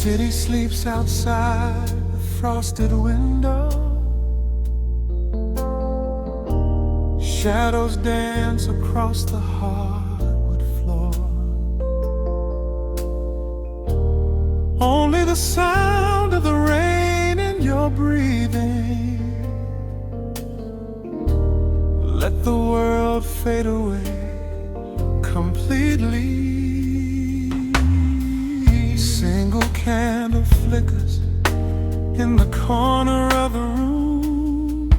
city sleeps outside the frosted window. Shadows dance across the hardwood floor. Only the sound of the rain in your breathing. Let the world fade away completely. Single candle flickers in the corner of the room,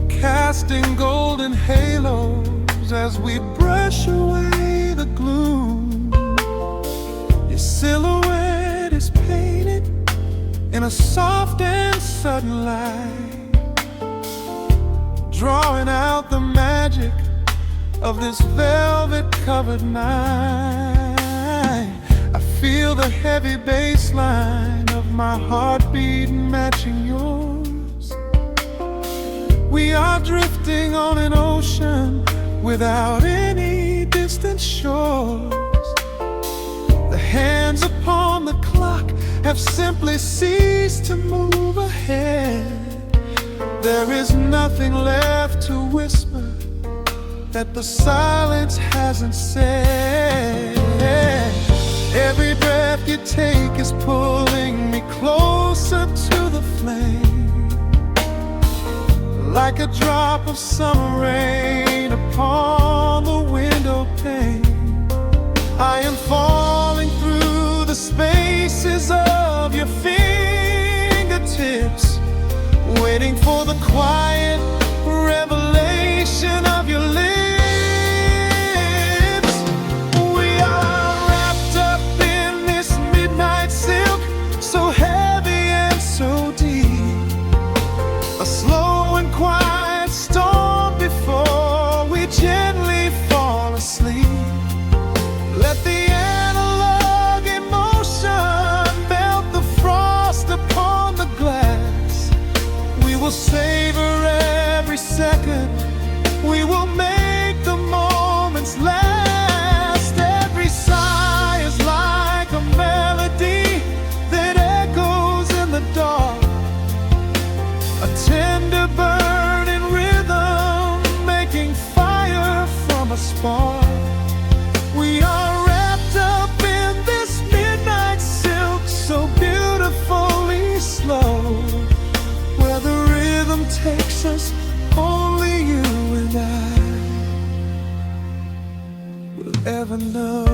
casting golden halos as we brush away the gloom. Your silhouette is painted in a soft and sudden light, drawing out the magic of this velvet-covered night. I feel the heavy bass line of my heartbeat matching yours. We are drifting on an ocean without any distant shores. The hands upon the clock have simply ceased to move ahead. There is nothing left to whisper that the silence hasn't said. Every breath you take is pulling me closer to the flame, like a drop of summer rain upon the window pane. I am falling through the spaces of your fingertips, waiting for the quiet revelation of your lips. We are wrapped up in this midnight silk, so heavy and so deep. A slow and quiet storm before we gently fall asleep. Let the analog emotion melt the frost upon the glass. We will savor every second, we will make the moments last. Every sigh is like a melody that echoes in the dark, a tender burning rhythm making fire from a spark. We are wrapped up in this midnight silk, so beautifully slow, where the rhythm takes us, only you and I will ever know.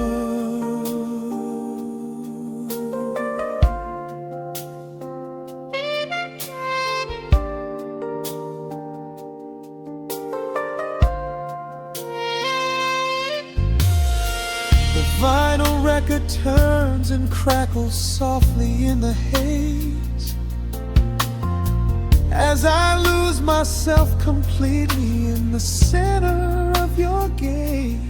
The vinyl record turns and crackles softly in the haze as I lose myself completely in the center of your gaze.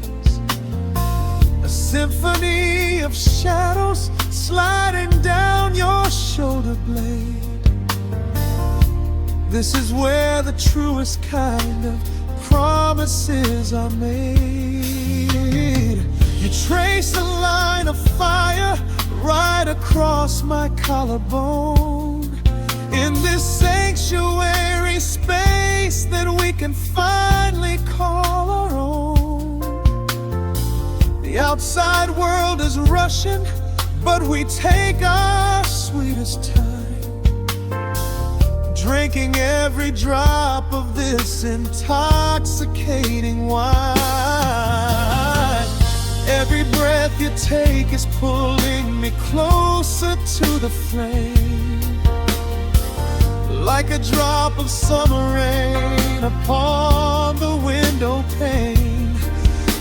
A symphony of shadows sliding down your shoulder blade. This is where the truest kind of promises are made. You trace a line of fire right across my collarbone, in this sanctuary space that we can finally call our own. The outside world is rushing, but we take our sweetest time, drinking every drop of this intoxicating wine. Every breath you take is pulling me closer to the flame, like a drop of summer rain upon the window pane.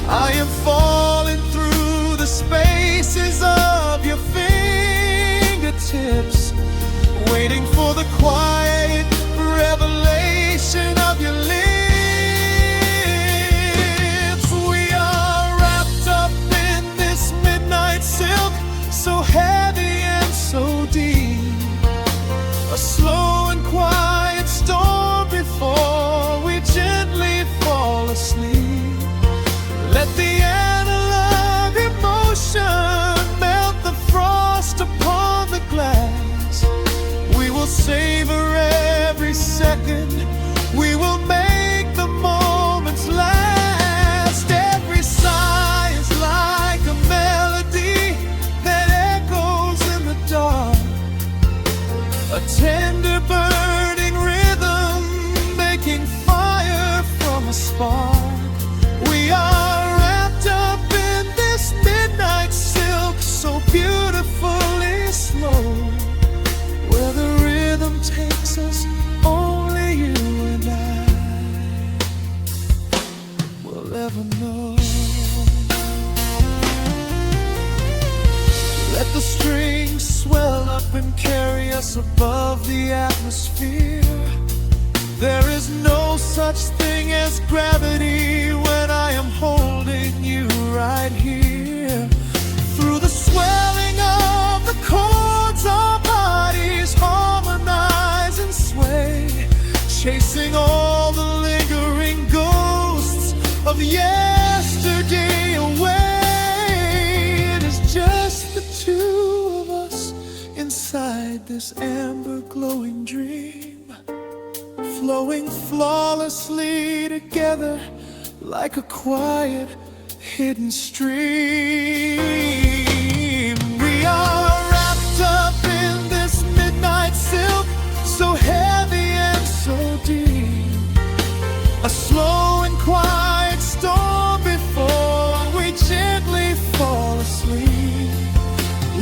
I am falling through the spaces of your fingertips, waiting for the quiet revelation of your lips. We are wrapped up in this midnight silk, so heavy and so deep. A slow and quiet storm before we gently fall asleep. Let the analog emotion melt the frost upon The strings swell up and carry us above the atmosphere. There is no such thing as gravity when I am holding you right here. Through the swelling of the chords, our bodies harmonize and sway, chasing all the lingering ghosts of yesterday away. It is just the two of us inside this amber glowing dream, flowing flawlessly together like a quiet hidden stream. We are wrapped up in this midnight silk, so heavy and so deep, a slow and quiet storm before we gently fall asleep.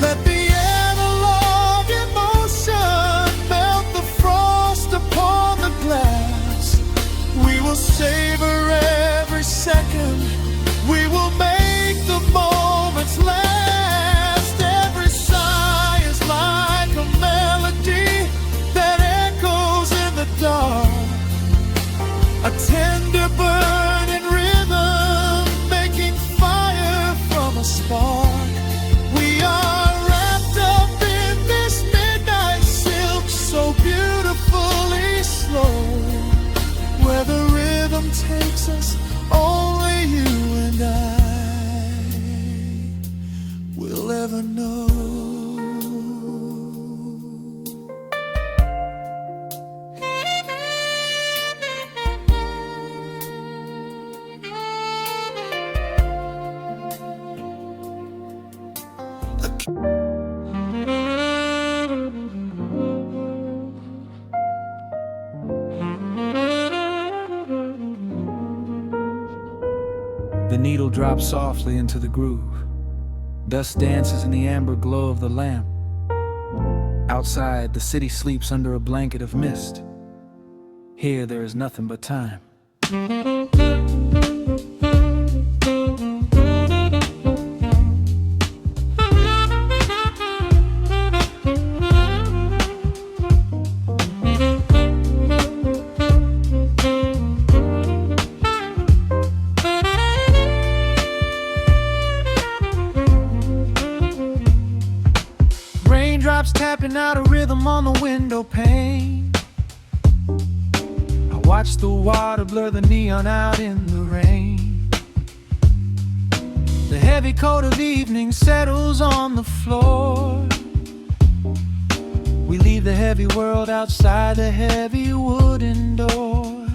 Let the analog emotion melt the frost upon the glass. We will savor every second, we will make the moments last. Every sigh is like a melody that echoes in the dark, a tender burning rhythm making fire from a spark. We are wrapped up in this midnight silk, so beautifully slow, where the rhythm takes us, only you and I will ever know. The needle drops softly into the groove. Dust dances in the amber glow of the lamp. Outside, the city sleeps under a blanket of mist. Here, there is nothing but time. Raindrops tapping out a rhythm on the window pane. I watch the water blur the neon out in the rain. The heavy coat of evening settles on the floor. We leave the heavy world outside the heavy wooden door.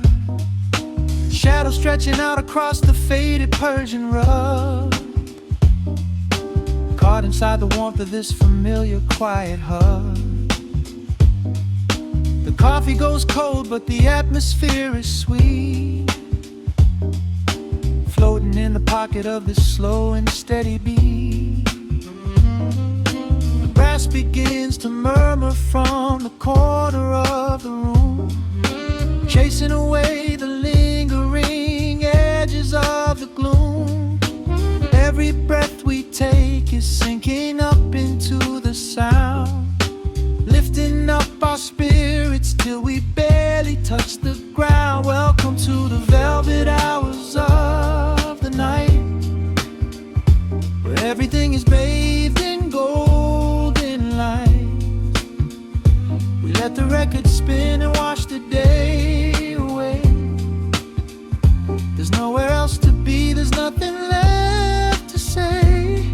Shadows stretching out across the faded Persian rug, caught inside the warmth of this familiar quiet hug. The coffee goes cold, but the atmosphere is sweet, floating in the pocket of this slow and steady beat. The brass begins to murmur from the corner of the room, chasing away the lingering edges of the gloom. Every breath we take is sinking up into the sound, lifting up our spirits till we barely touch the ground. Welcome to the velvet hours of the night, where everything is bathed in golden light. We let the record spin and wash the day away. There's nowhere else to be, there's nothing left to say,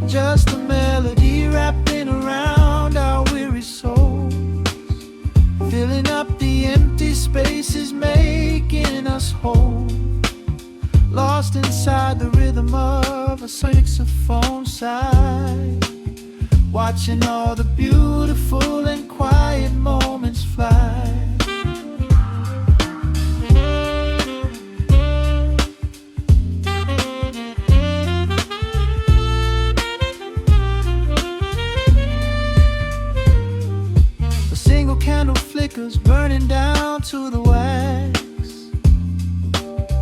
just a melody wrapping around our weary souls, filling up the empty spaces, making us whole, lost inside the rhythm of a saxophone sigh, watching all the beautiful and quiet moments fly. Candle flickers burning down to the wax.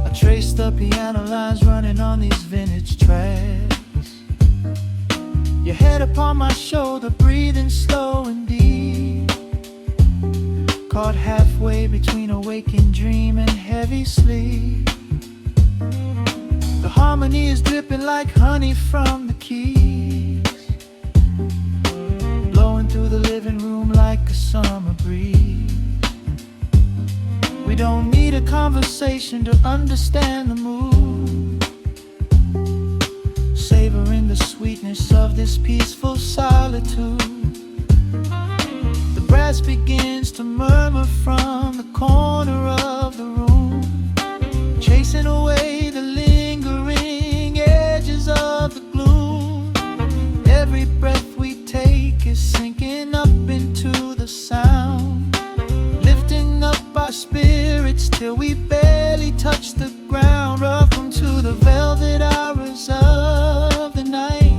I trace the piano lines running on these vintage tracks. Your head upon my shoulder, breathing slow and deep, caught halfway between a waking dream and heavy sleep. The harmony is dripping like honey from the keys, blowing through the living room like a summer breeze. We don't need a conversation to understand the mood, savoring the sweetness of this peaceful solitude. The brass begins to murmur from the corner of the room, chasing away the lingering edges of the gloom. Every breath we take is sinking up into the sound, lifting up our spirits till we barely touch the ground. Welcome to the velvet hours of the night,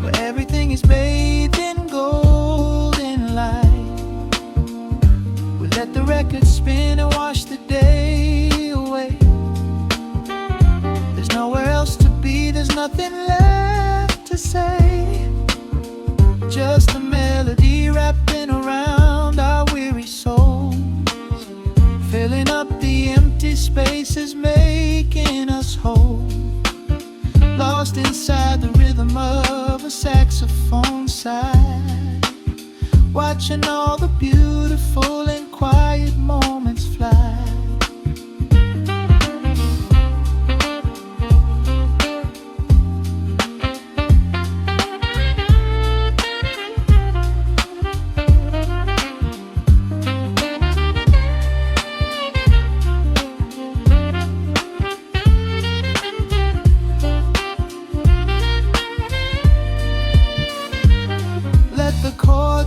where everything is bathed in golden light. We let the record spin and wash the day away. There's nowhere else to be, there's nothing left to say. Just a melody wrapping around our weary souls, filling up the empty spaces, making us whole. Lost inside the rhythm of a saxophone sigh, watching all the beautiful and quiet moments fly.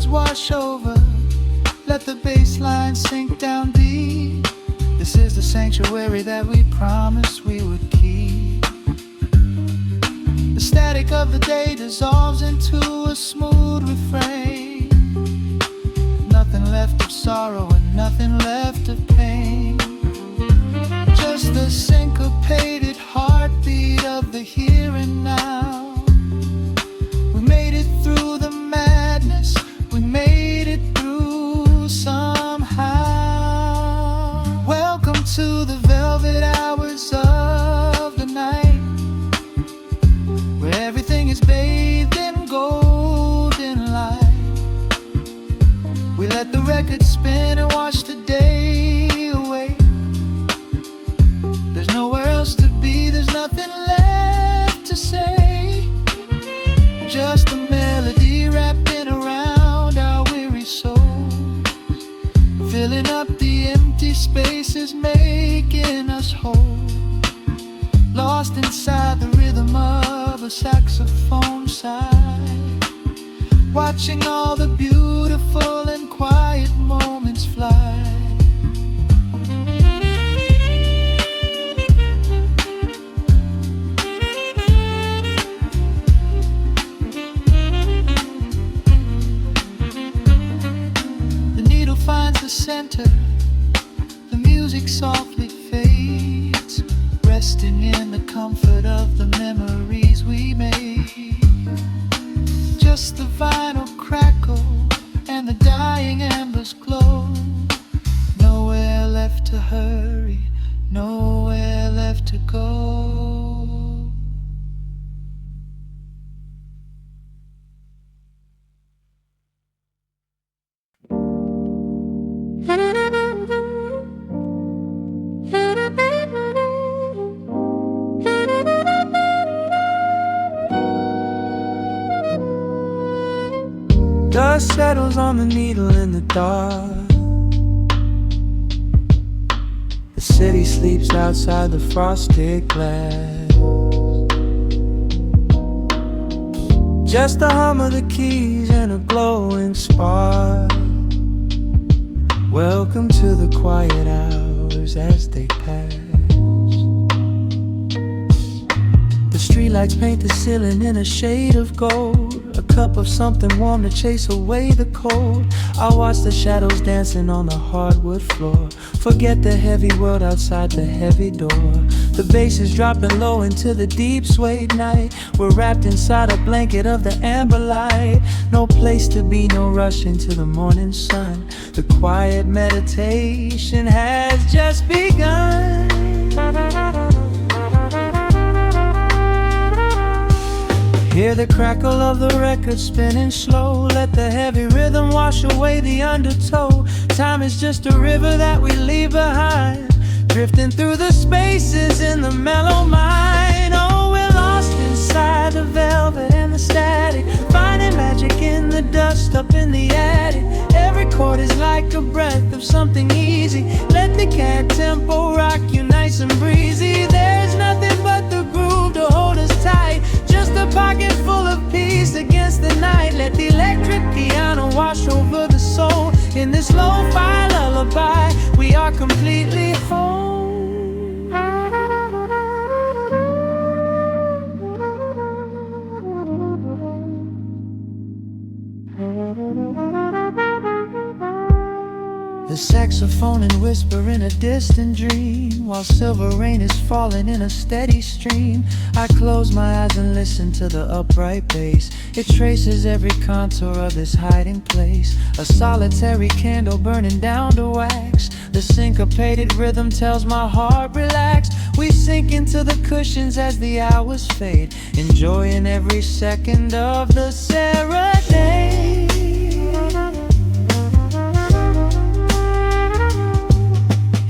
Wash over, let the bass line sink down deep. This is the sanctuary that we promised we would keep. The static of the day dissolves into a smooth refrain. Nothing left of sorrow and nothing left of pain, just the syncopated heartbeat of the here and now. We made it through the madness, we made it through somehow. Welcome to the velvet hours of the night, where everything is bathed in golden light. We let the record spin and wash the day away. There's nowhere else to be, there's nothing left to say. Just a melody wrapping around our weary souls, filling up the empty spaces, making us whole. Lost inside the rhythm of a saxophone sigh, watching all the beautiful and quiet moments fly. Finds the center, the music softly fades, resting in the comfort of the memories we made. Just the vinyl crackle and the dying embers glow. Nowhere left to hurry, nowhere left to go. Dust settles on the needle in the dark. The city sleeps outside the frosted glass. Just the hum of the keys and a glowing spark. Welcome to the quiet hours as they pass. The Streetlights paint the ceiling in a shade of gold. A cup of something warm to chase away the cold. I watch the shadows dancing on the hardwood floor. Forget the heavy world outside the heavy door. The bass is dropping low into the deep suede night. We're wrapped inside a blanket of the amber light. No place to be, no rush into the morning sun. The quiet meditation has just begun. Hear the crackle of the record spinning slow. Let the heavy rhythm wash away the undertow. Time is just a river that we leave behind, drifting through the spaces in the mellow mind. Oh, we're lost inside the velvet and the static, finding magic in the dust up in the attic. Every chord is like a breath of something easy. Let the cat tempo rock you nice and breezy. There's nothing but the groove to hold us tight, just a pocket full of peace against the night. Let the electric piano wash over the soul. In this lo-fi lullaby, we are completely whole. The saxophone and whisper in a distant dream, while silver rain is falling in a steady stream. I close my eyes and listen to the upright bass. It traces every contour of this hiding place. A solitary candle burning down to wax. The syncopated rhythm tells my heart relax. We sink into the cushions as the hours fade, enjoying every second of the serenade.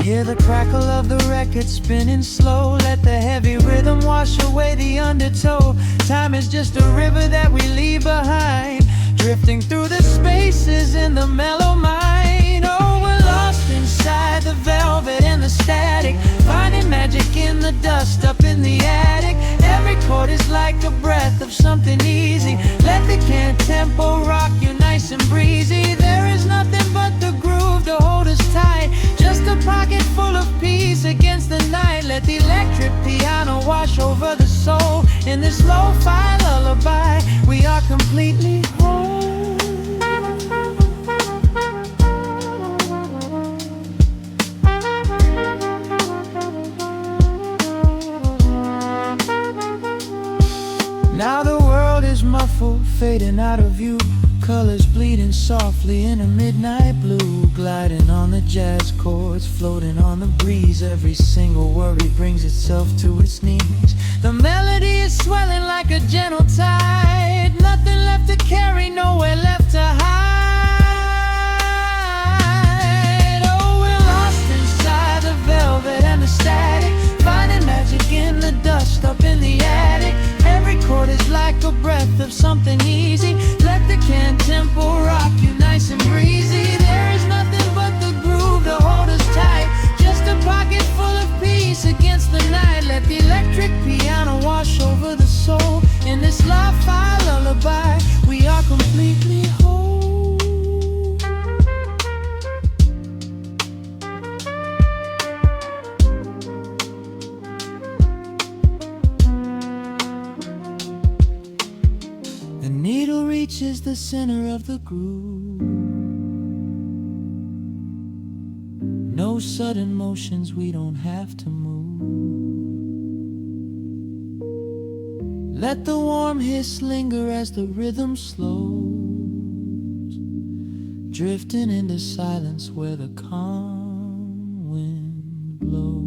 Hear the crackle of the record spinning slow. Let the heavy rhythm wash away the undertow. Time is just a river that we leave behind, drifting through the spaces in the mellow mind. Oh, we're lost inside the velvet and the static, finding magic in the dust up in the attic. Every chord is like a breath of something easy. Let the can tempo rock you nice and breezy. There is nothing but the groove to hold us tight, just a pocket full of peace against the night. Let the electric piano wash over the soul. In this lo-fi lullaby, we are completely whole. Now the world is muffled, fading out of view. Colors bleeding softly in a midnight blue, gliding on the jazz chords, floating on the breeze. Every single worry brings itself to its knees. The melody is swelling like a gentle tide. Nothing left to carry, nowhere left to hide. Oh, we're lost inside the velvet and the static, finding magic in the dust up in the attic. Every chord is like a breath of something easy. Let the can tempo rock you nice and breezy. There is nothing but the groove to hold us tight, just a pocket full of peace against the night. Let the electric piano wash over the soul. In this lo-fi lullaby, we are completely whole. The needle reaches the center of the groove. No sudden motions, we don't have to move. Let the warm hiss linger as the rhythm slows, drifting into silence where the calm wind blows.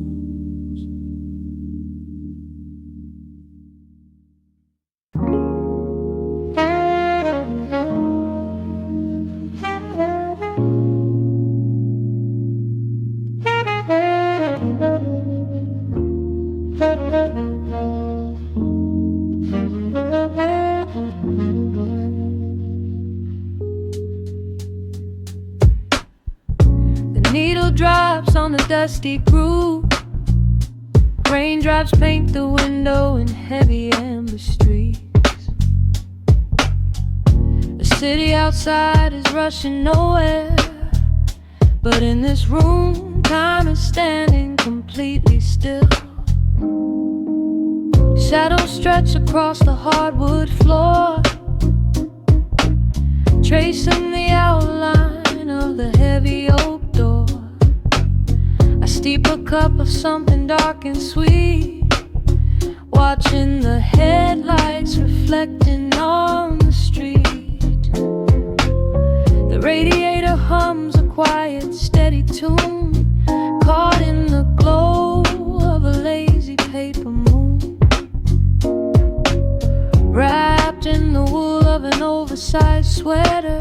Needle drops on the dusty groove. Raindrops paint the window in heavy amber streets. The city outside is rushing nowhere, but in this room, time is standing completely still. Shadows stretch across the hardwood floor, tracing the outline of the heavy oak door. I steep a cup of something dark and sweet, watching the headlights reflecting on the street. The radiator hums a quiet, steady tune, caught in the glow of a lazy paper moon. Wrapped in the wool of an oversized sweater,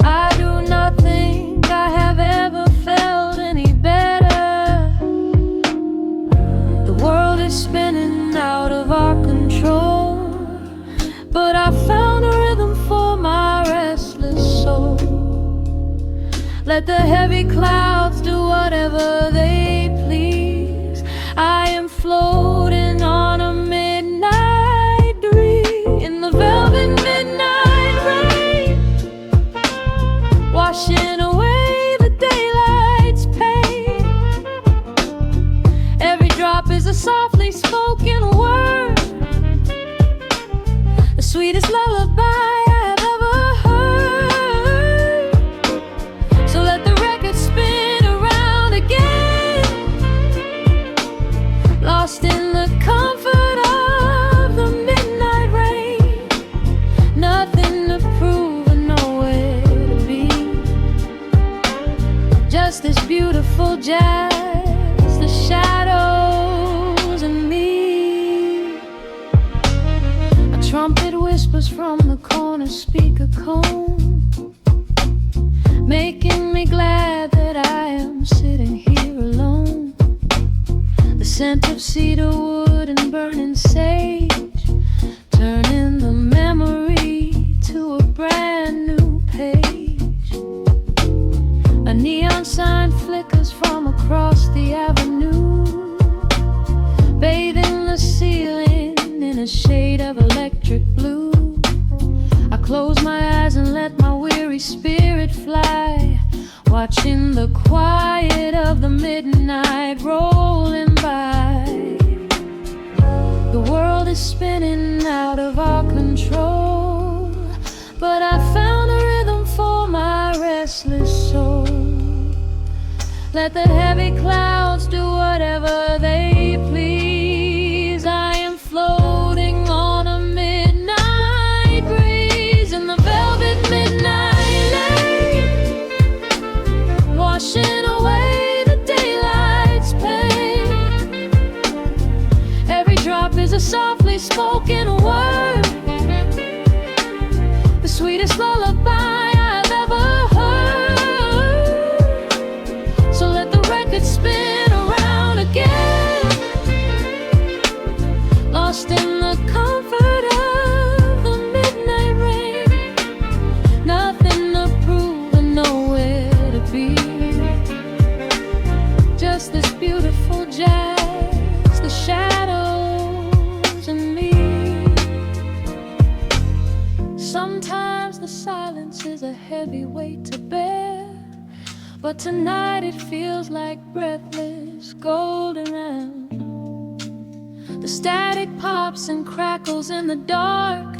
I do not think I have ever felt any better. The world is spinning out of our control, but I found a rhythm for my restless soul. Let the heavy clouds do whatever they please. I am floating on a midnight breeze, in the velvet midnight rain, washing away the daylight's pain. Every drop is a softly spoken word, the sweetest lullaby I have ever heard. So let the record spin around again, lost in the comfort of the midnight rain. Nothing to prove and nowhere to be, just this beautiful jazz, the shadows and me. A trumpet whispers from the corner speaker cone, making me glad that I am sitting here alone. The scent of cedar wood and burning sage, turning the memory to a brand new page. A neon sign flickers from across the avenue, bathing the ceiling in a shade of electric blue. I close my eyes and let my weary spirit fly, watching the quiet of the midnight rolling by. The world is spinning out of our control, but I found a rhythm for my restless soul. Let the heavy clouds do whatever they please. I am floating on a midnight breeze, in the velvet midnight lane, washing away the daylight's pain. Every drop is a softly spoken word, the sweetest lullaby I've ever heard. So let the record spin around again, lost in the comfort of the midnight rain. Nothing to prove and nowhere to be, just this beautiful jazz, the shadows and me. Sometimes the silence is a heavy weight to bear, but tonight it feels like breathless golden round. The static pops and crackles in the dark,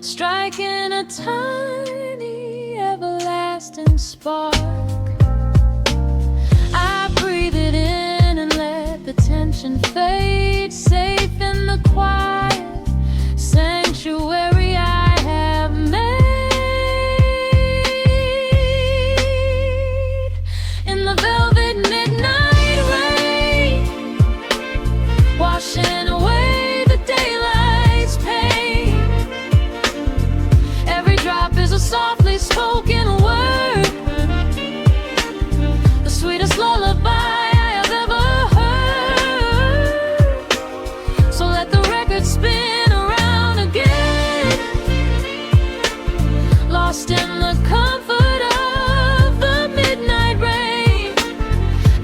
striking a tiny everlasting spark. I breathe it in and let the tension fade, safe in the quiet sanctuary I have made. In the velvet midnight rain, washing away the daylight's pain. Every drop is a softly spoken word, the sweetest lullaby I have ever heard. So let the record spin around again, lost in the comfort of the midnight rain.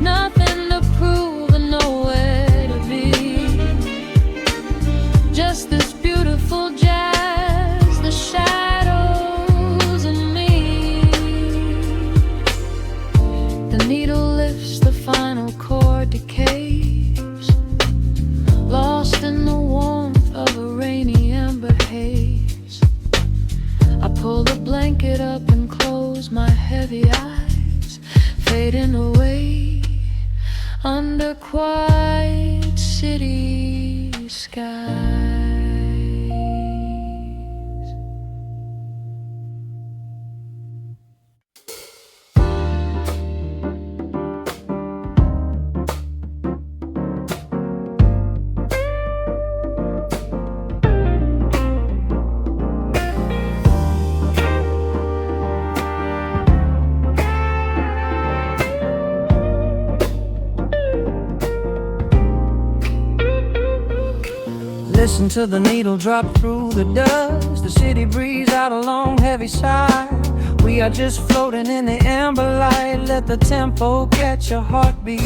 Nothing to prove and nowhere to be, just this beautiful jazz, the shadows and me. heavy eyes fading away under quiet city skies. Listen to the needle drop through the dust. The city breathes out a long heavy sigh. We are just floating in the amber light. Let the tempo catch your heartbeat.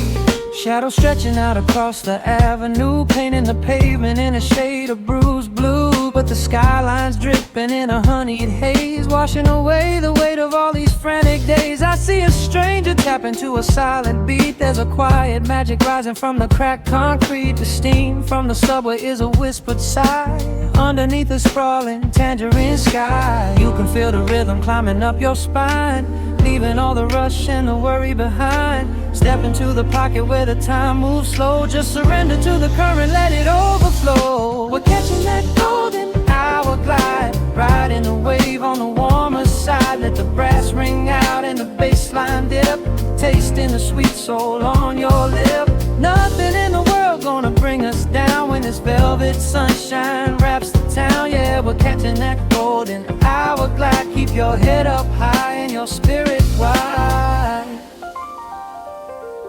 Shadows stretching out across the avenue, painting the pavement in a shade of bruised blue. But the skyline's dripping in a honeyed haze, washing away the weight of all these frantic days. I see a stranger tap into a silent beat. There's a quiet magic rising from the cracked concrete. The steam from the subway is a whispered sigh underneath the sprawling tangerine sky. You can feel the rhythm climbing up your spine, leaving all the rush and the worry behind. Step into the pocket where the time moves slow. Just surrender to the current, let it overflow. We're catching that golden hour glide, riding a wave on the warmer side. Let the brass ring out and the bass line dip, tasting the sweet soul on your lip. Nothing in the world gonna bring us down when this velvet sunshine wraps the town. Yeah, we're catching that golden hour glide. Keep your head up high and your spirit wide.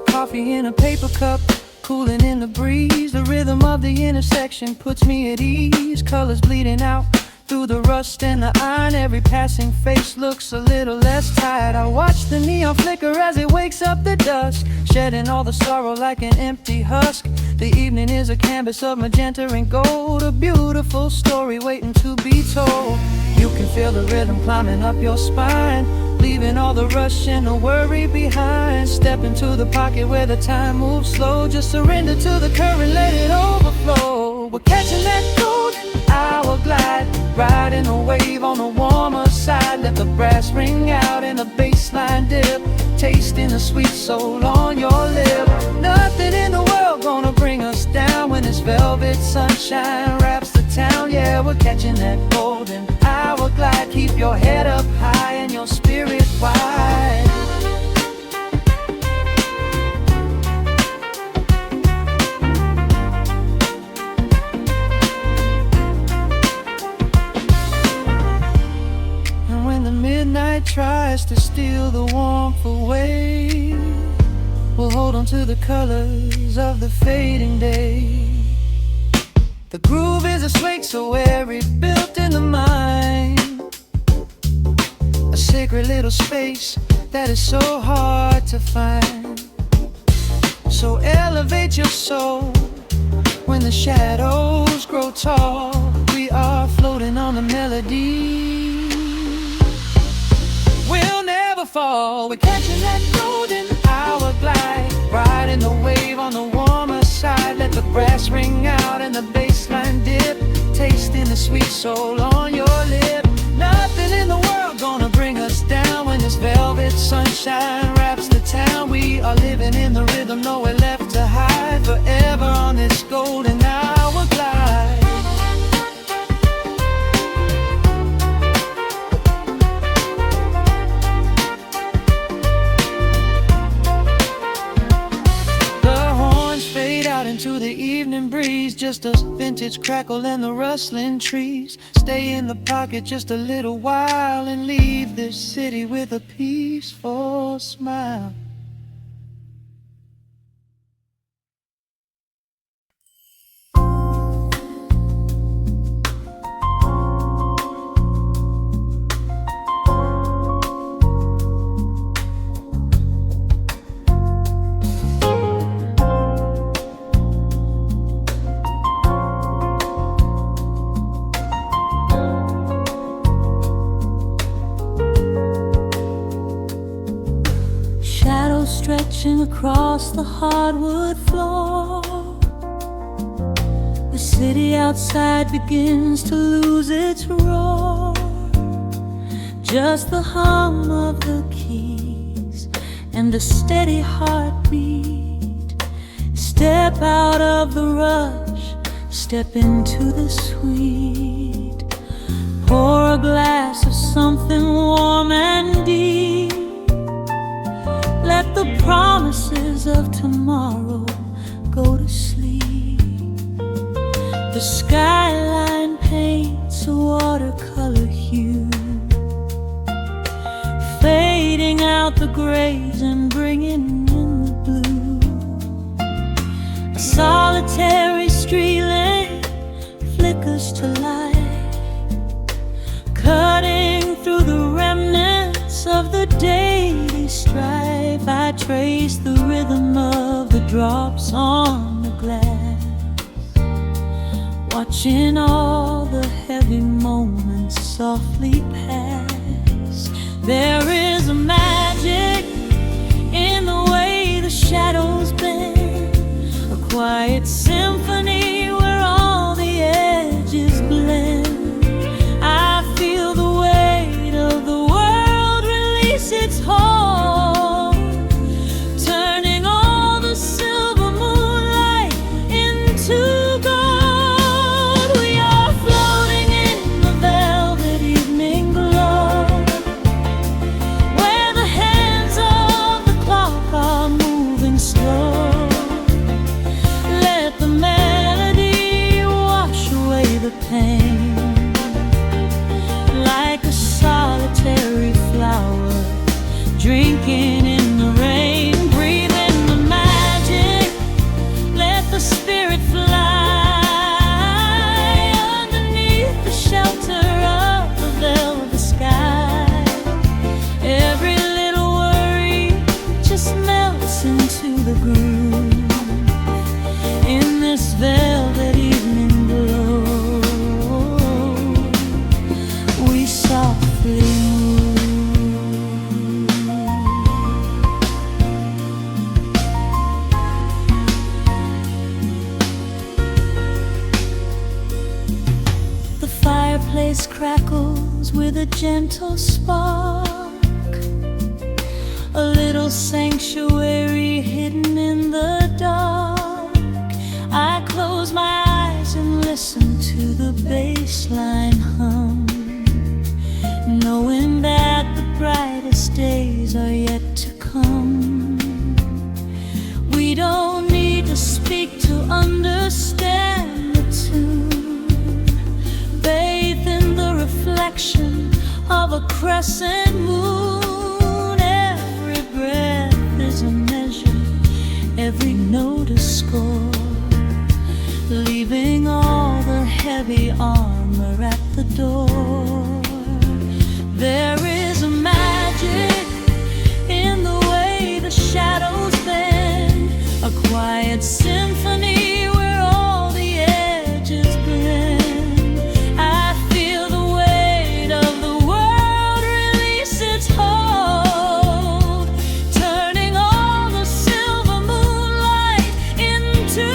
Coffee in a paper cup, cooling in the breeze. The rhythm of the intersection puts me at ease. Colors bleeding out through the rust and the iron. Every passing face looks a little less tired. I watch the neon flicker as it wakes up the dusk, shedding all the sorrow like an empty husk. The evening is a canvas of magenta and gold, a beautiful story waiting to be told. You can feel the rhythm climbing up your spine, leaving all the rush and the worry behind. Step into the pocket where the time moves slow. Just surrender to the current, let it overflow. We're catching that golden hour glide, riding a wave on the warmer side. Let the brass ring out and the bass line dip, tasting the sweet soul on your lip. Nothing in the world gonna bring us down when this velvet sunshine wraps the town. Yeah, we're catching that golden hour glide. Keep your head up high and your spirit wide. And when the midnight tries to steal the warmth away, we'll hold on to the colors of the fading day. The groove is a swing so airy, built in the mind, a sacred little space that is so hard to find. So elevate your soul when the shadows grow tall. We are floating on the melody, we'll never fall. We're catching that golden hour glide, riding the wave on the warmer side. Let the brass ring out and the bass line dip, tasting the sweet soul on your lip. Nothing in the world gonna bring us down when this velvet sunshine wraps the town. We are living in the rhythm, nowhere left to hide, forever on this golden hour glide. Into the evening breeze, just a vintage crackle and the rustling trees. Stay in the pocket just a little while and leave this city with a peaceful smile. Stretching across the hardwood floor, the city outside begins to lose its roar. just the hum of the keys and a steady heartbeat. Step out of the rush, step into the sweet. Pour a glass of something warm and deep. Let the promises of tomorrow go to sleep. The skyline paints a watercolor hue, fading out the grays and bringing in the blue. A solitary street lamp flickers to life, cutting through the remnants of the daily strife. I trace the rhythm of the drops on the glass, watching all the heavy moments softly pass. There is a magic in the way the shadows bend, a quiet symphony where all the edges blend. I feel the weight of the world release its hold, turning all the silver moonlight into gold. We are floating in the velvet evening glow, where the hands of the clock are moving slow. Let the melody wash away the pain, like a solitary flower drinking in the rain. Breathe in the magic, let the spirit fly underneath the shelter of the velvet sky. Every little worry just melts into the groove in this velvet evening glow. We softly move. The fireplace crackles with a gentle spark, a little sanctuary hidden in the dark. I close my eyes and listen to the bassline hum, knowing that the brightest days are yet to come. We don't need to speak to understand the tune. Bathe in the reflection of a crescent moon. Every breath is a measure, every note a score, leaving all the heavy armor at the door. There is a magic in the way the shadows bend, a quiet symphony where all the edges blend. I feel the weight of the world release its hold, turning all the silver moonlight into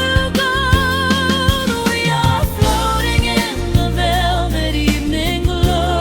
gold. We are floating in the velvet evening glow,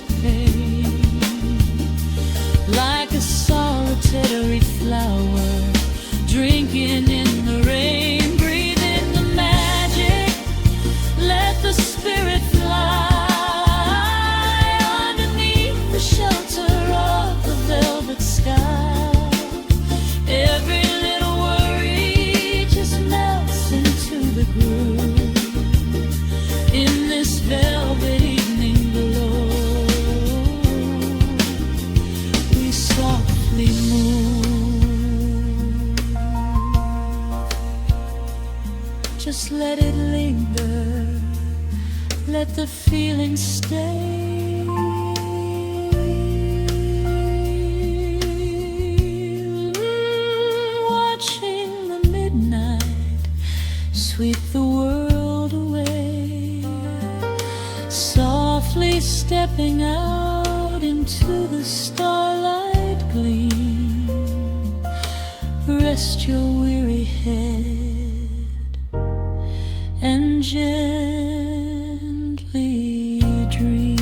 the pain. Like a solitary flower, drinking in the rain. Breathe in the magic, let the spirit fly underneath the shelter of the velvet sky. Every little worry just melts into the groove in this velvet evening glow. We softly move, just let it linger, let the feeling stay. Watching the midnight sweep the world away, softly stepping out into the starlight gleam. Rest your weary head and gently dream.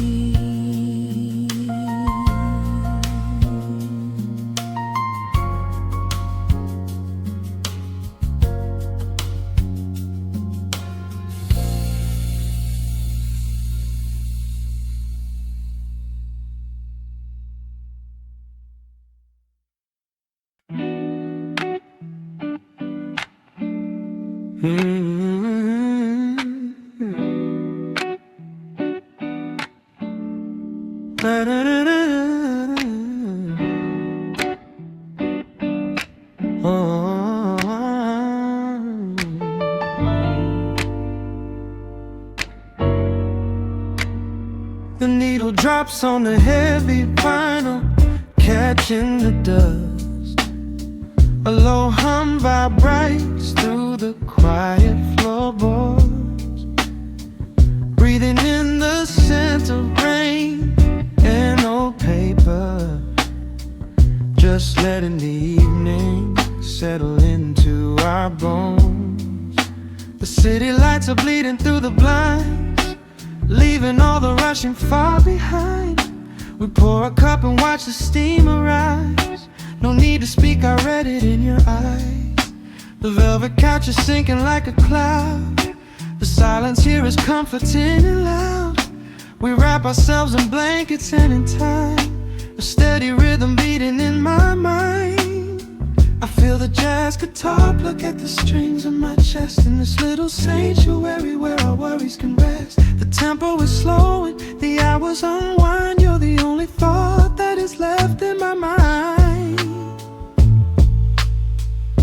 The needle drops on the heavy vinyl, catching the dust. A low hum vibrates through the quiet floorboards, breathing in the scent of rain and old paper. Just letting the evening settle into our bones. The city lights are bleeding through the blinds, leaving all the rushing far behind. We pour a cup and watch the steam arise. No need to speak, I read it in your eyes. The velvet couch is sinking like a cloud. The silence here is comforting and loud. We wrap ourselves in blankets and in time, a steady rhythm beating in my mind. I feel the jazz guitar pluck at the strings of my chest, in this little sanctuary where our worries can rest. The tempo is slowing, the hours unwind. You're the only thought that is left in my mind.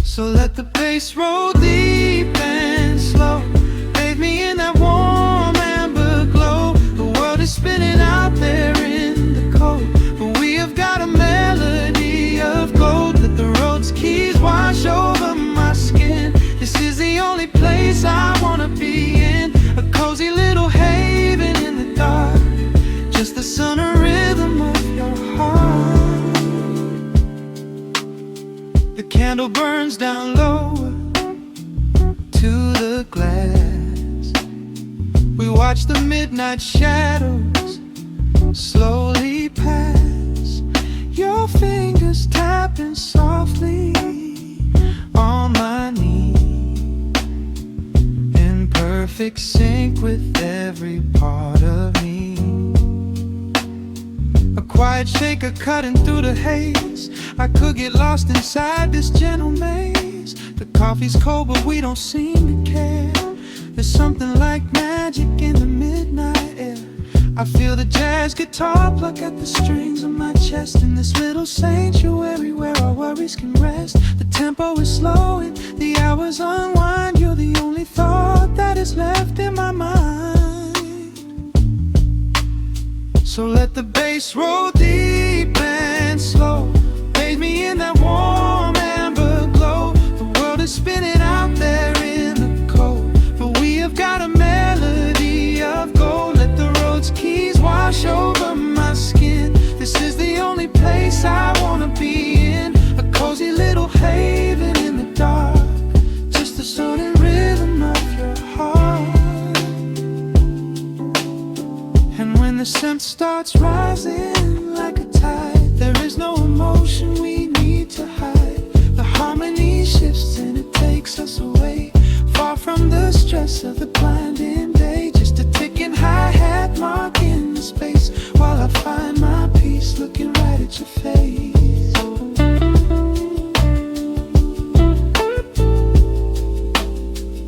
So let the bass roll deep and slow, bathe me in that warm amber glow. The world is spinning out there in the cold, but we have got a melody of gold. Let the road's keys wash over my skin. This is the only place I wanna be in, a cozy little haven in the dark, just the sun and rhythm of your heart. The candle burns down lower to the glass. We watch the midnight shadows slowly pass. Your fingers tapping softly on my knee, in perfect sync with every part of me. A quiet shaker cutting through the haze. I could get lost inside this gentle maze. The coffee's cold but we don't seem to care. There's something like magic in the midnight air. I feel the jazz guitar pluck at the strings of my chest, in this little sanctuary where our worries can rest. The tempo is slowing, the hours unwind. You're the only thought that is left in my mind. So let the bass roll deep and slow, bathe me in that warm amber glow. The world is spinning out there in the cold, but we have got a melody of gold. Let the road's keys wash over my skin. This is the only place I wanna be in, a cozy little haven in the dark, just the sound and rhythm of your heart. And when the scent starts rising, rising like a tide. There is no emotion we need to hide. The harmony shifts and it takes us away, far from the stress of the blinding day. Just a ticking hi-hat marking the space, while I find my peace looking right at your face.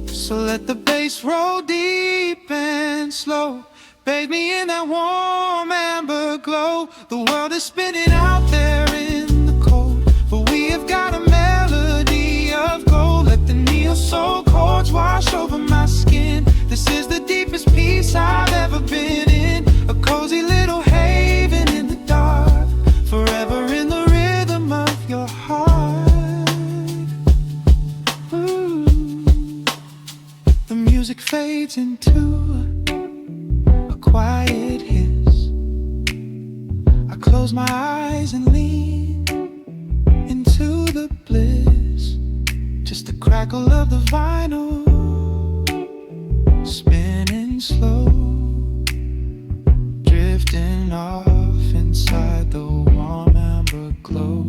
So let the bass roll deep and slow, bathe me in that warm amber glow. The world is spinning out there in the cold, but we have got a melody of gold. Let the neo-soul chords wash over my skin. This is the deepest peace I've ever been in, a cozy little haven in the dark, forever in the rhythm of your heart. Ooh. The music fades into a quiet hiss. I close my eyes and lean into the bliss. Just the crackle of the vinyl spinning slow, drifting off inside the warm amber glow.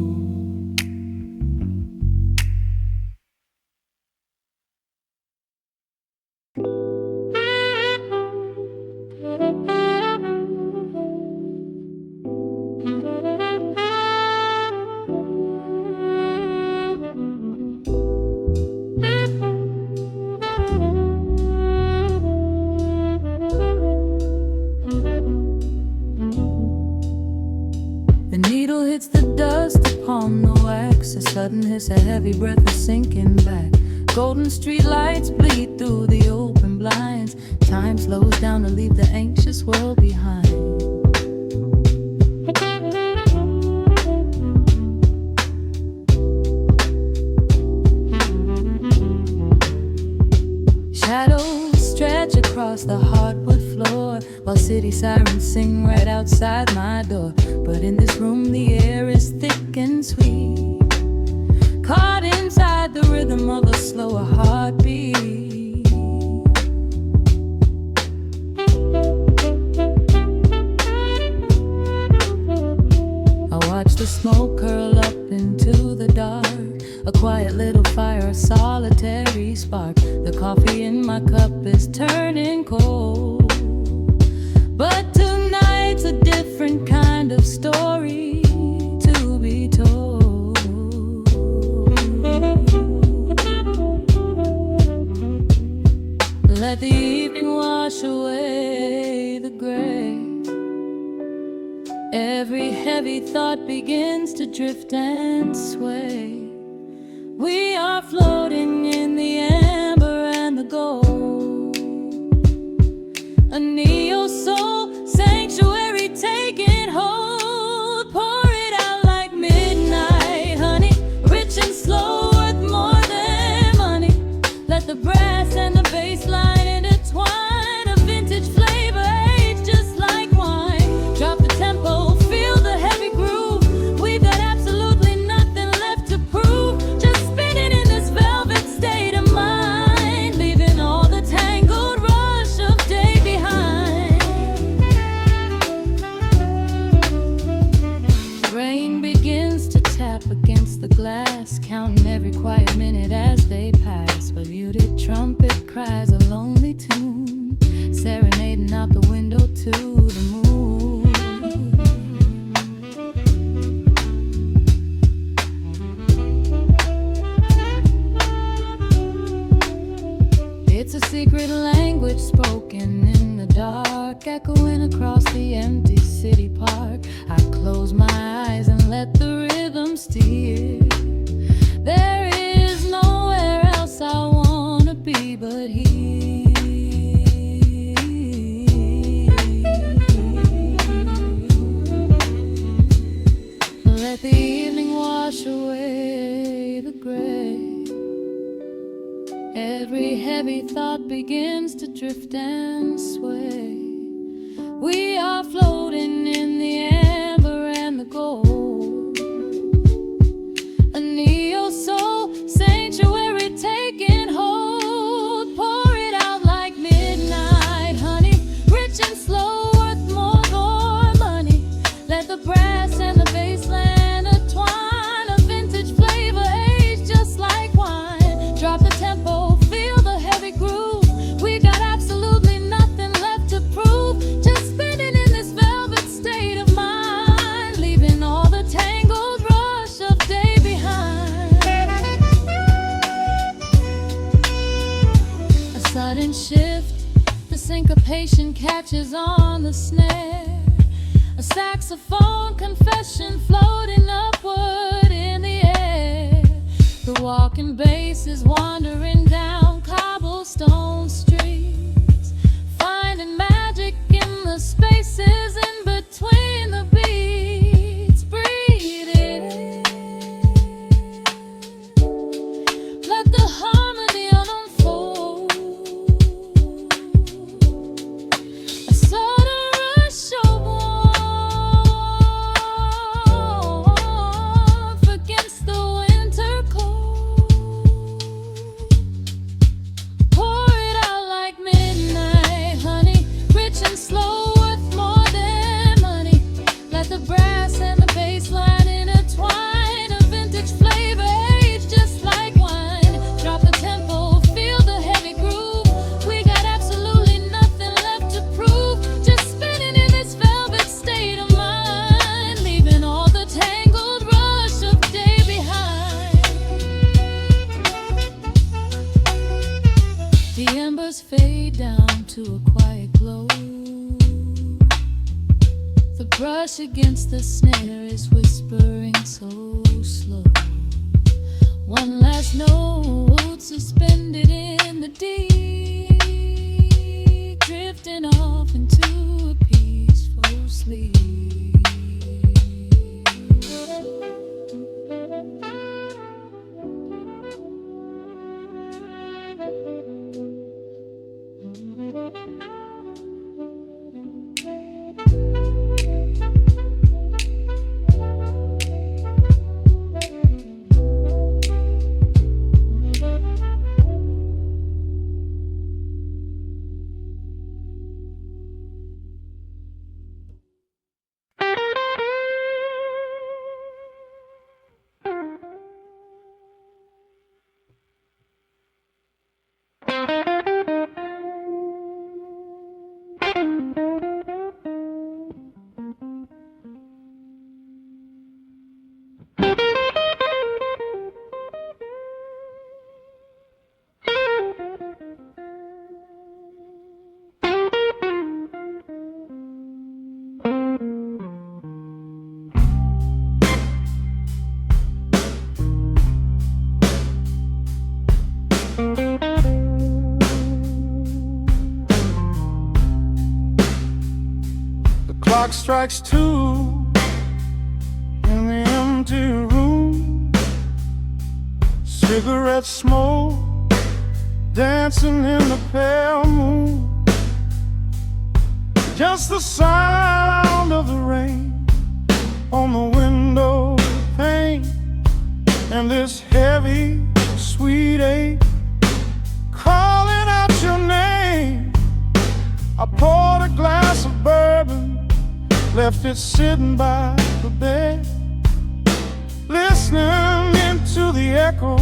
The needle hits the dust upon the wax. A sudden hiss, a heavy breath is sinking back. Golden street lights bleed through the open blinds. Time slows down to leave the anxious world behind. Shadows stretch across the hardwood floor, while city sirens sing right outside my door. But in this room the air is thick and sweet, caught inside the rhythm of a slower heartbeat. I watch the smoke curl up into the dark, a quiet little fire, a solitary spark. The coffee in my cup is turning cold, but tonight's a different kind of story to be told. Let the evening wash away the gray. Every heavy thought begins to drift and sway. We are floating in the amber and the gold, a neo-soul sanctuary taking hold. Pour it out like midnight honey, rich and slow, worth more than money. Let the brass and the bass line intertwine, a vintage flavor aged just like wine. Drop the tempo, feel the heavy groove. We've got absolutely nothing left to prove, just spinning in this velvet state of mind, leaving all the tangled rush of day behind. Rain begins to tap against the glass, counting every quiet minute as they pass. A muted trumpet cries a lonely tune, serenading out the window to the moon. It's a secret language spoken in the dark, echoing across the empty city park. I close my eyes and let the rhythm steer. There is nowhere else I wanna be but here. Let the evening wash away the gray. Every heavy thought begins to drift and sway. We are floating in the amber and the gold, a neo-soul sanctuary taking hold. Pour it out like midnight honey, rich and slow, worth more money. the brass and the bassline entwine, a vintage flavor aged just like wine. Drop the tempo, feel the heavy groove. We got absolutely nothing left to prove. Just spinning in this velvet state of mind, leaving all the tangled rush of day behind. A sudden shift, the syncopation catches on the snare. A saxophone confession floating upward in the air. The walking bass is wandering down cobblestone streets, finding magic in the spaces in between the beats. Breathe it in, let the harmony unfold. A sudden rush of warmth against the winter cold. Pour it out like midnight honey, rich and slow, worth more than money. Let the brass and the bass line intertwine, a vintage flavor aged just like wine. Drop the tempo, feel the heavy groove. We got absolutely nothing left to prove. Just spinning in this velvet state of mind, leaving all the tangled rush of day behind. The embers fade down to a quiet glow. The brush against the snare is whispering so slow. One last note suspended in the deep, drifting off into a peaceful sleep. The clock strikes 2 in the empty room. Cigarette smoke dancing in the pale moon. Just the sound of the rain on the window pane, and this heavy, sweet ache calling out your name. I poured a glass of bourbon, left it sitting by the bed, listening into the echoes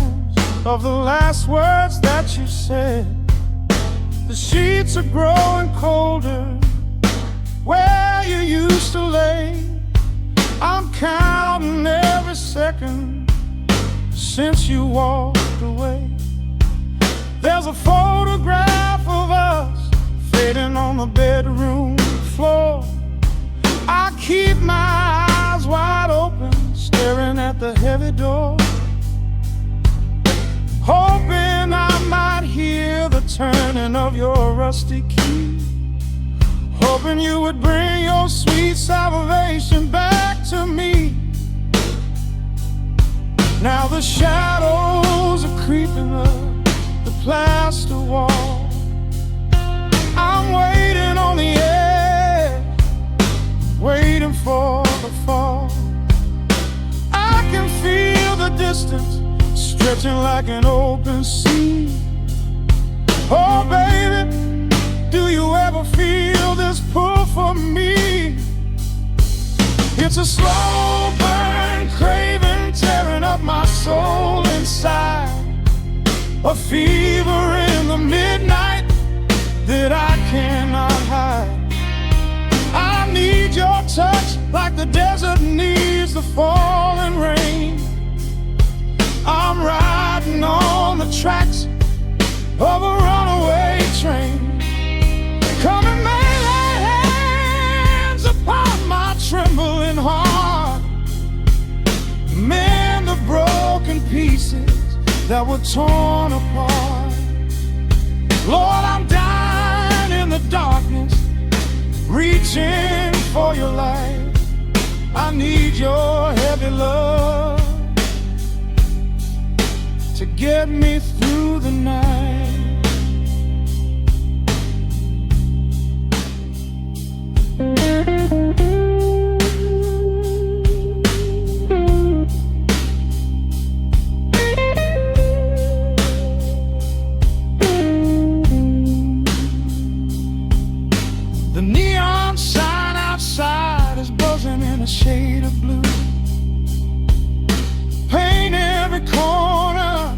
of the last words that you said. The sheets are growing colder where you used to lay. I'm counting every second since you walked away. There's a photograph of us fading on the bedroom floor. I keep my eyes wide open, staring at the heavy door, hoping I might hear the turning of your rusty key, hoping you would bring your sweet salvation back to me. Now the shadows are creeping up the plaster wall. I'm waiting on the edge, waiting for the fall. I can feel the distance stretching like an open sea. Oh baby, do you ever feel this pull for me? It's a slow burn, craving, tearing up my soul inside. A fever in the midnight that I cannot hide. I need your touch like the desert needs the falling rain. I'm riding on the tracks of a runaway train. Come and lay hands upon my trembling heart. Mend the broken pieces that were torn apart. Lord, I'm dying in the darkness, reaching for your light. I need your heavy love to get me through the night. The neon sign outside is buzzing in a shade of blue. Paint every corner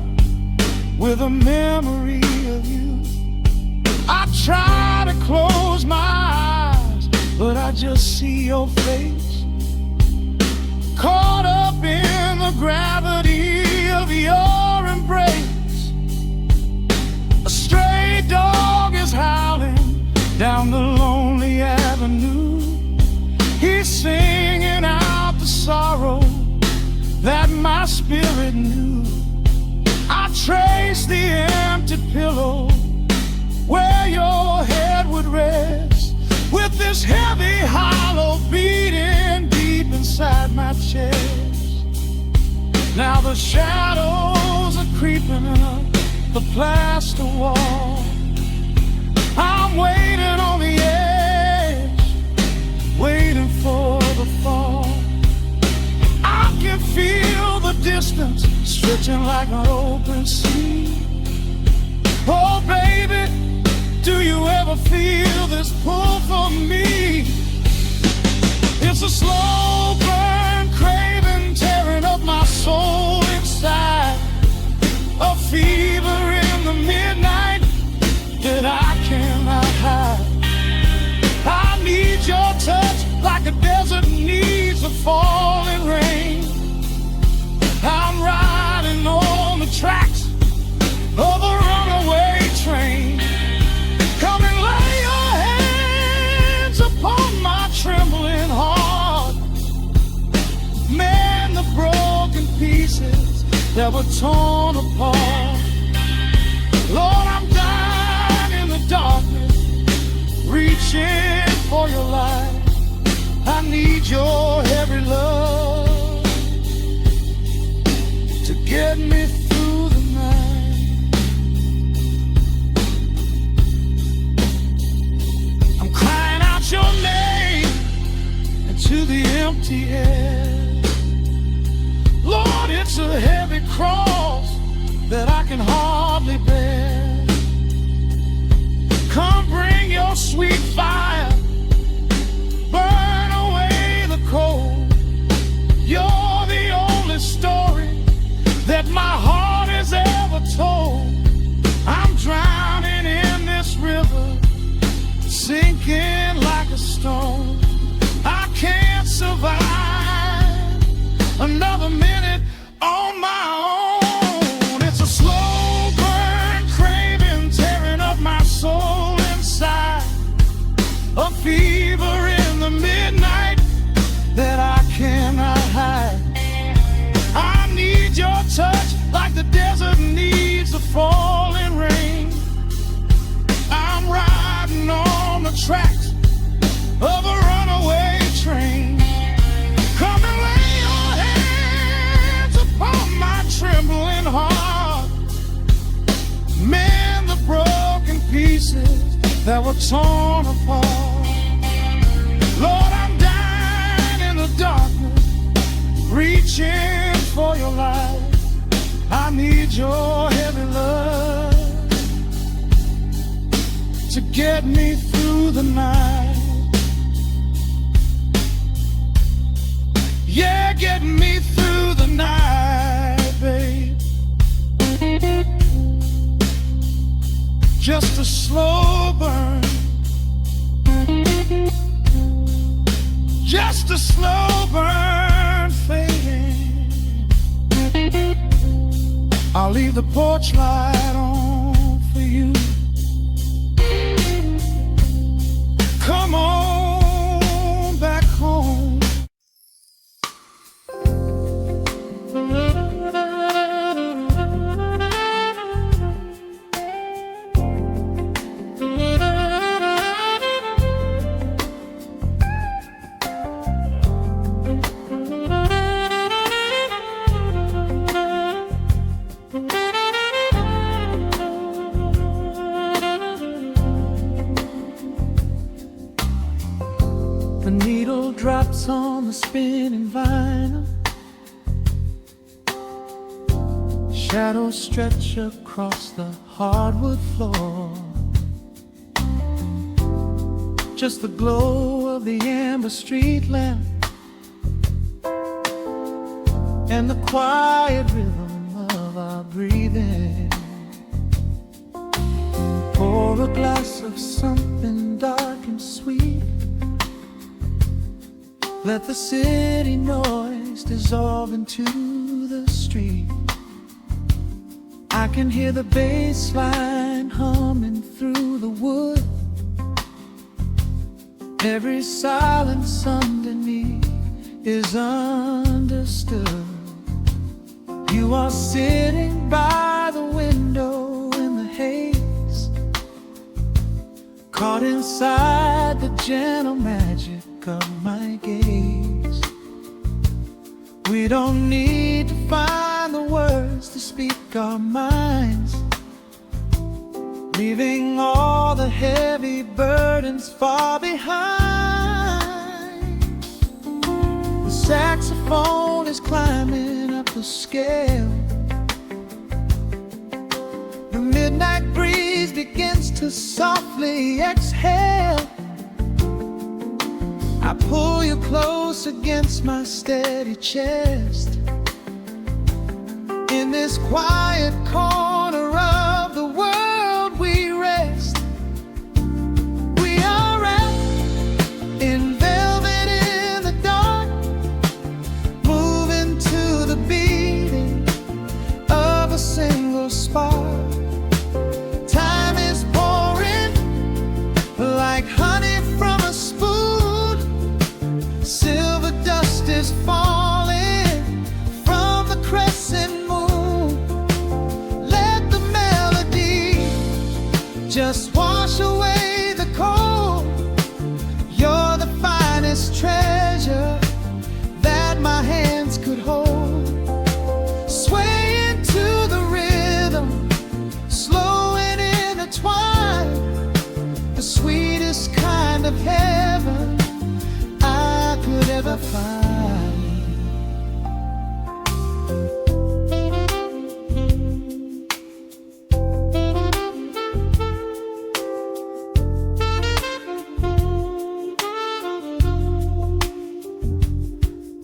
with a memory of you. I try to close my eyes, but I just see your face, caught up in the gravity of your embrace. A stray dog is howling down the lonely avenue. He's singing out the sorrow that my spirit knew. I trace the empty pillow where your head would rest, with this heavy hollow beating deep inside my chest. Now the shadows are creeping up the plaster wall. I'm waiting on the edge, waiting for the fall. I can feel the distance stretching like an open sea. Oh baby, do you ever feel this pull for me? It's a slow burn, craving, tearing up my soul inside. A fever in the midnight that I cannot hide. I need your touch like a desert needs a falling rain. I'm riding on the tracks of a runaway train. Come and lay your hands upon my trembling heart. Mend the broken pieces that were torn apart. Lord, I'm dying in the darkness, reaching for your light. I need your heavy love to get me through the night. I'm crying out your name into the empty air. Lord, it's a heavy cross that I can hardly bear. Come bring your sweet fire, burn away the cold. You're the only story that my heart has ever told. I'm drowning in this river, sinking like a stone. I can't survive another minute on my own. It's a slow burn, craving, tearing up my soul inside. A fever in the midnight that I cannot hide. I need your touch like the desert needs the falling rain. I'm riding on the tracks of a runaway train. Come and lay your hands upon my trembling heart. Mend the broken pieces that were torn apart. Lord, I'm dying in the darkness, reaching for your light. I need your heavy love to get me through the night. slow burn, just a slow burn fading. I'll leave the porch light on for you. Come on back home. The needle drops on the spinning vinyl. Shadows stretch across the hardwood floor. Just the glow of the amber street lamp and the quiet rhythm of our breathing. Pour a glass of something dark and sweet. Let the city noise dissolve into the street. I can hear the bass line humming through the wood. Every silence underneath is understood. You are sitting by the window in the haze, caught inside the gentle magic of my gaze. We don't need to find the words to speak our minds, leaving all the heavy burdens far behind. The saxophone is climbing up the scale. The midnight breeze begins to softly exhale. I pull you close against my steady chest. In this quiet corner of the world we rest. We are wrapped in velvet in the dark, moving to the beating of a single spark. Time is pouring like honey from a spoon. Silver dust is falling from the crescent moon. Let the melody just wash away the cold. You're the finest treasure that my hands could hold. Swaying to the rhythm, slow and intertwined. The sweetest kind of heaven I could ever find.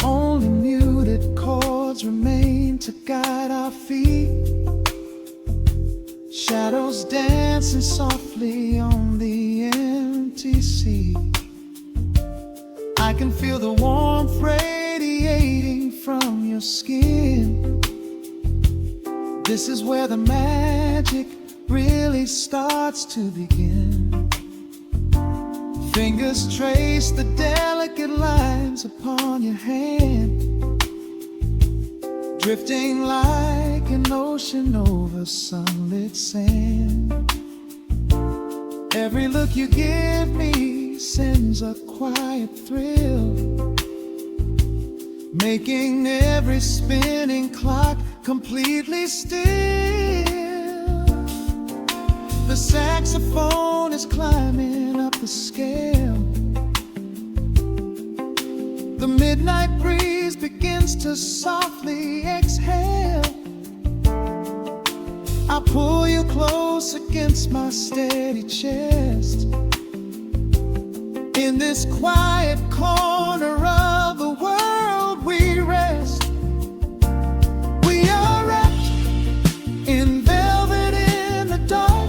Only muted chords remain to guide our feet. Shadows dancing softly on the empty sea. I can feel the warmth radiating from your skin. This is where the magic really starts to begin. Fingers trace the delicate lines upon your hand, drifting like an ocean over sunlit sand. Every look you give me sends a quiet thrill, making every spinning clock completely still. The saxophone is climbing up the scale. The midnight breeze begins to softly exhale. I pull you close against my steady chest. In this quiet corner of the world we rest. We are wrapped in velvet in the dark,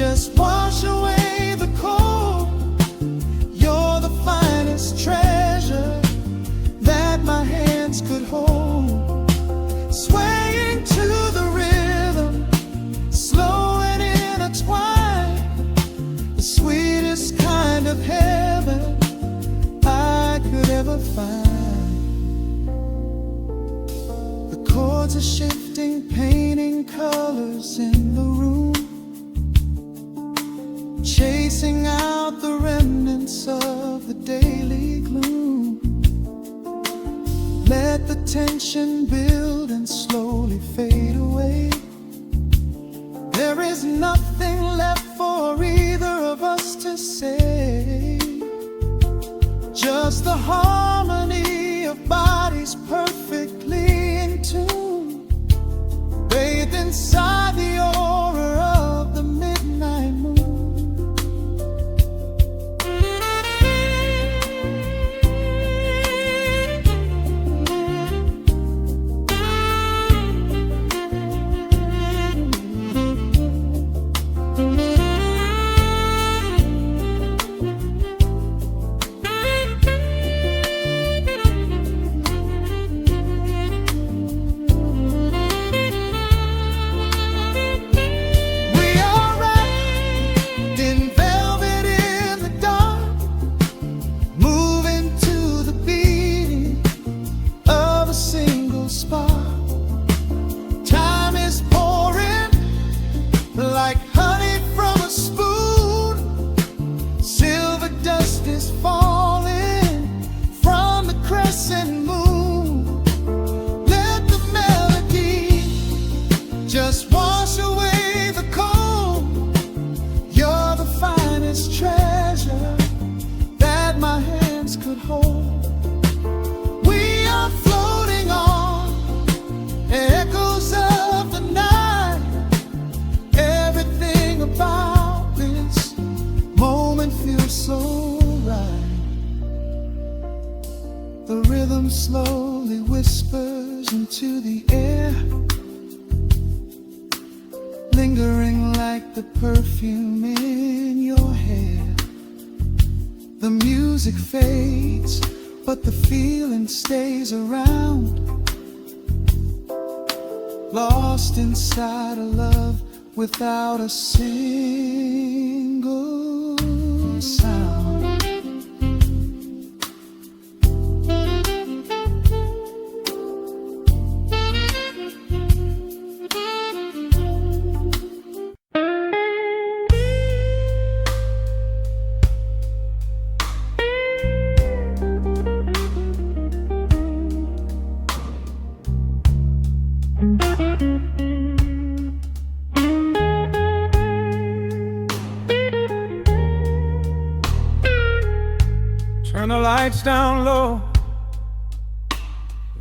just wash away the cold. You're the finest treasure that my hands could hold. Swaying to the rhythm, slow and intertwined, the sweetest kind of heaven I could ever find. The chords are shifting, painting colors in the room, chasing out the remnants of the daily gloom. Let the tension build and slowly fade away. There is nothing left for either of us to say, just the harmony of bodies perfectly in tune, bathed inside the aura of the midnight moon. Just wash away the cold. You're the finest treasure that my hands could hold. We are floating on echoes of the night. Everything about this moment feels so right. The rhythm slowly whispers into the air, lingering like the perfume in your hair. The music fades, but the feeling stays around, lost inside a love without a single sound. Turn the lights down low,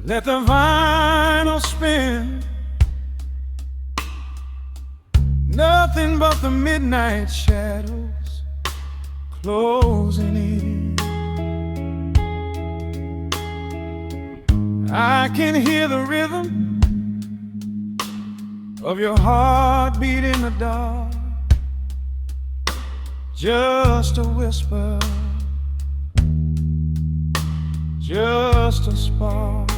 let the vinyl spin. Nothing but the midnight shadows closing in. I can hear the rhythm of your heartbeat in the dark, just a whisper, just a spark.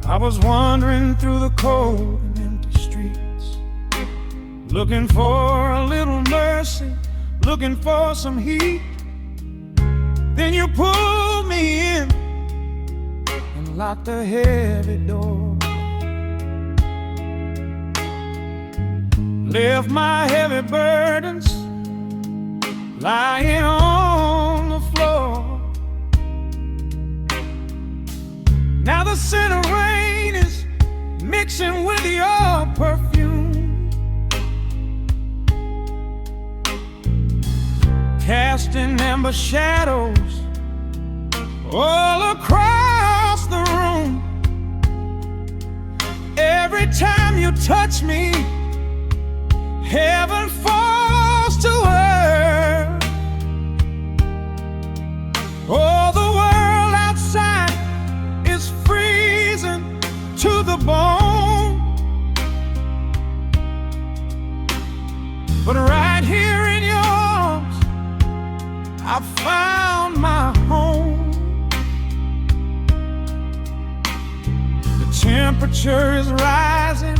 I was wandering through the cold and empty streets, looking for a little mercy, looking for some heat. Then you pulled me in and locked the heavy door, left my heavy burdens lying on the floor. Now the scent of rain is mixing with your perfume, casting amber shadows all across the room. Every time you touch me, heaven falls to earth. Oh, the world outside is freezing to the bone. But right here in your arms, I found my home. The temperature is rising,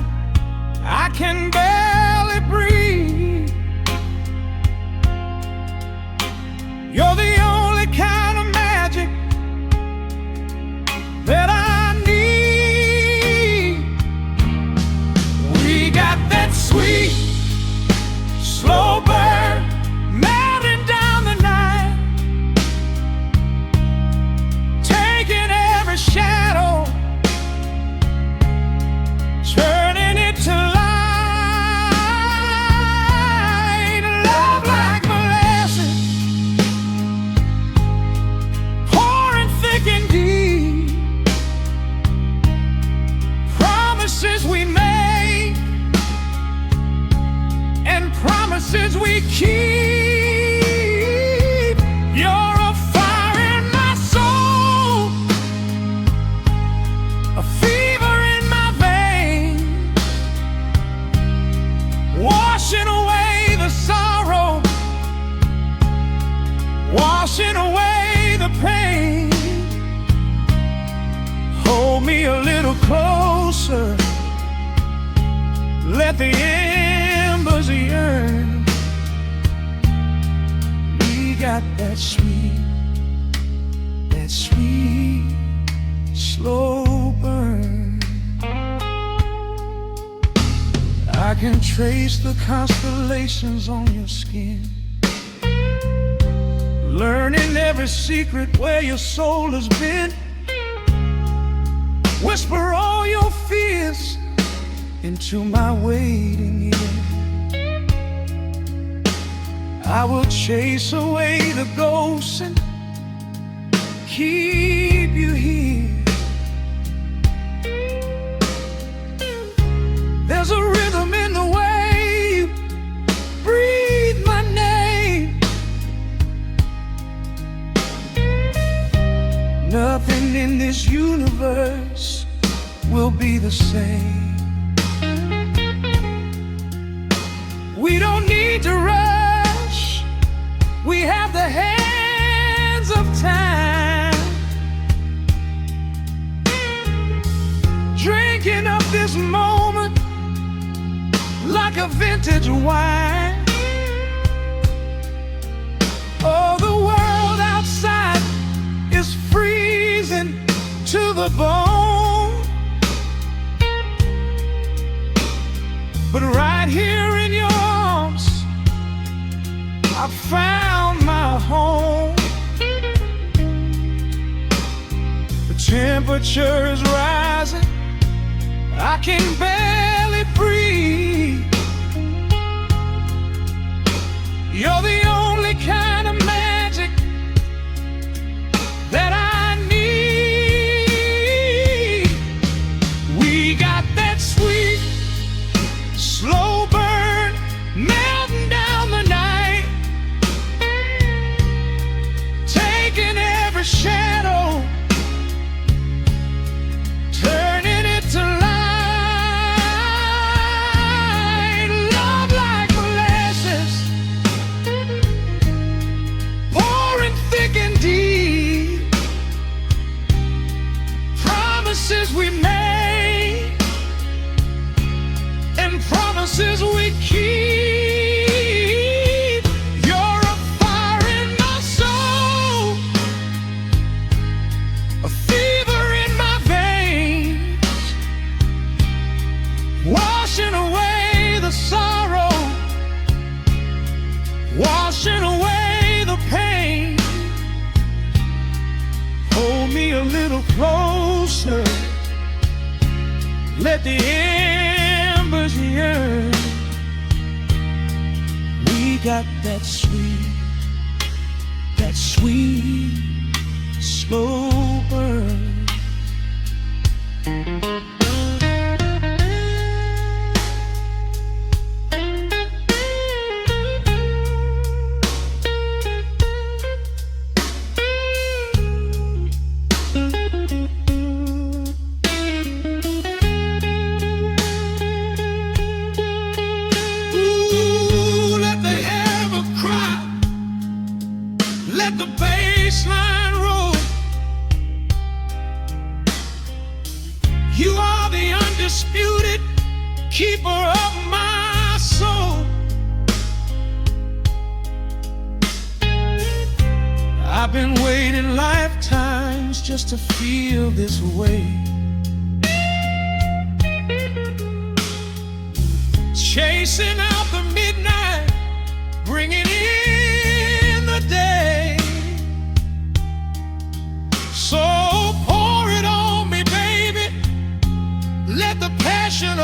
I can barely breathe. You're the only kind of magic that I need. We got that sweet, slow burn, melting down the night, taking every shadow, turning it to light. Love like molasses, pouring thick and deep. Promises we make and promises we keep. You're a fire in my soul, a fever in my veins, washing away the sorrow, washing away the pain. Hold me a little closer, let the embers yearn. We got that sweet, slow burn. I can trace the constellations on your skin, learning every secret where your soul has been. Whisper all your fears into my waiting ear. I will chase away the ghosts and keep you here. There's a rhythm in the way you breathe my name. Nothing in this universe will be the same. We don't need to rush, we have the hands of time, drinking up this moment like a vintage wine. Oh, the world outside is freezing to the bone, but right here in your arms, I found my home. The temperature is rising, I can barely breathe. You're the only kind of magic that I need. We got that sweet, slow burn, melting down the night, taking every shadow, turning it to light. Love like molasses, pouring thick and deep. Promises we made and promises we keep. You're a fire in my soul, a fever in my veins, washing away the sorrow, washing away the pain. Hold me a little closer, let the embers yearn. We got that sweet, slow burn. I've been waiting lifetimes just to feel this way. Chasing out the midnight, bringing in the day. So pour it on me, baby. Let the passion